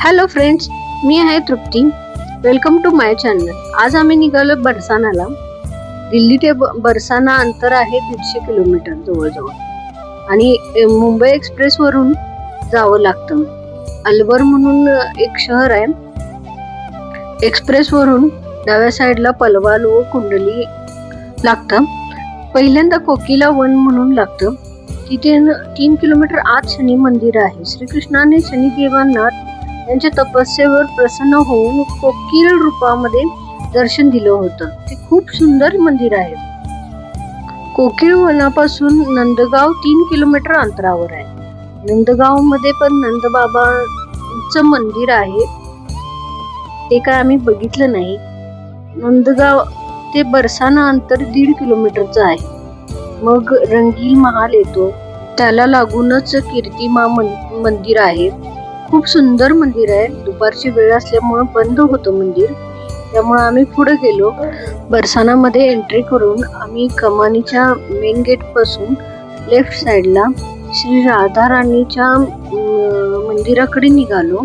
Hello friends, मी आहे Trupti. Welcome to my channel. आज आम्ही निघालो बरसानाला. दिल्ली ते बरसाना अंतर आहे 150 किलोमीटर जवळजवळ. आणि मुंबई एक्सप्रेस वरून जावं लागतं. अलवर म्हणून एक शहर आहे. एक्सप्रेस वरून डाव्या साईडला पलवाल व कुंडली लागतं. पहिल्यांदा कोकिला वन म्हणून लागतं. तिथे 3 किलोमीटर आत शनी मंदिर आहे. श्रीकृष्णाने शनिदेवांना त्यांच्या तपस्येवर प्रसन्न होऊन कोकिल रूपामध्ये दर्शन दिलं होतं. ते खूप सुंदर मंदिर आहे. कोकिल वनापासून नंदगाव 3 किलोमीटर अंतरावर आहे. नंदगाव मध्ये पण नंदबाबांचं मंदिर आहे. ते काय आम्ही बघितलं नाही. नंदगाव ते बरसाना अंतर 1.5 किलोमीटरचं आहे. मग रंगील महाल येतो. त्याला लागूनच कीर्तिमा मंदिर आहे. खूप सुंदर मंदिर आहे. दुपारची वेळ असल्यामुळे बंद होतं मंदिर, त्यामुळे आम्ही पुढे गेलो. बरसाना मध्ये एंट्री करून आम्ही कमानीच्या मेन गेट पासून लेफ्ट साइडला श्री राधा राणीच्या मंदिराकडे निघालो.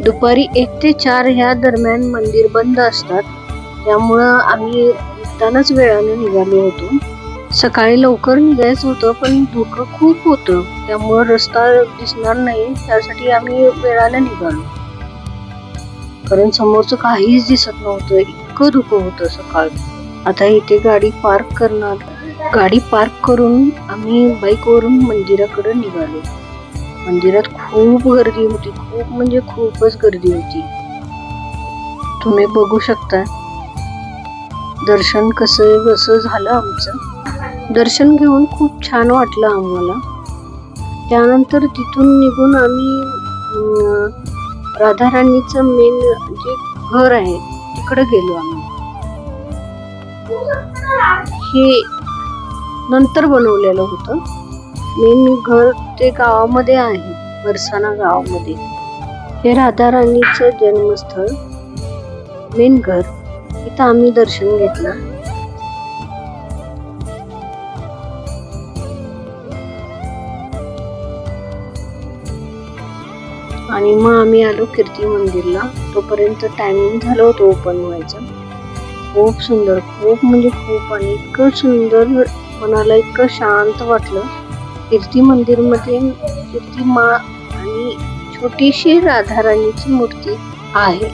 दुपारी 1 ते 4 ह्या दरम्यान मंदिर बंद असतात, त्यामुळं आम्ही निघतानाच वेळाने निघालो होतो. सकाळी लवकर निघायचं होतं, पण धुकं खूप होतं, त्यामुळं रस्ता दिसणार नाही, त्यासाठी आम्ही वेळाने निघालो. कारण समोरचं काहीच दिसत नव्हतं, इतकं धुकं होतं सकाळ. आता इथे गाडी पार्क करणार. गाडी पार्क करून आम्ही बाईकवरून मंदिराकडे निघालो. मंदिरात खूप गर्दी होती. खूप म्हणजे खूपच गर्दी होती. तुम्ही बघू शकता दर्शन कसं झालं आमचं. दर्शन घेऊन खूप छान वाटलं आम्हाला. त्यानंतर तिथून निघून आम्ही राधाराणीचं मेन जे घर आहे तिकडे गेलो आम्ही. हे नंतर बनवलेलं होतं. मेन घर ते गावामध्ये आहे, बरसाना गावामध्ये. हे राधाराणीचं जन्मस्थळ, मेन घर. इथं आम्ही दर्शन घेतलं. आणि मग आम्ही आलो कीर्ती मंदिरला. तोपर्यंत टायमिंग झालं होतं ओपन व्हायचं. खूप सुंदर, खूप म्हणजे खूप, आणि इतकं सुंदर, मनाला इतकं शांत वाटलं. कीर्ती मंदिर मध्ये कीर्ती मा आणि छोटीशी राधाराणीची मूर्ती आहे.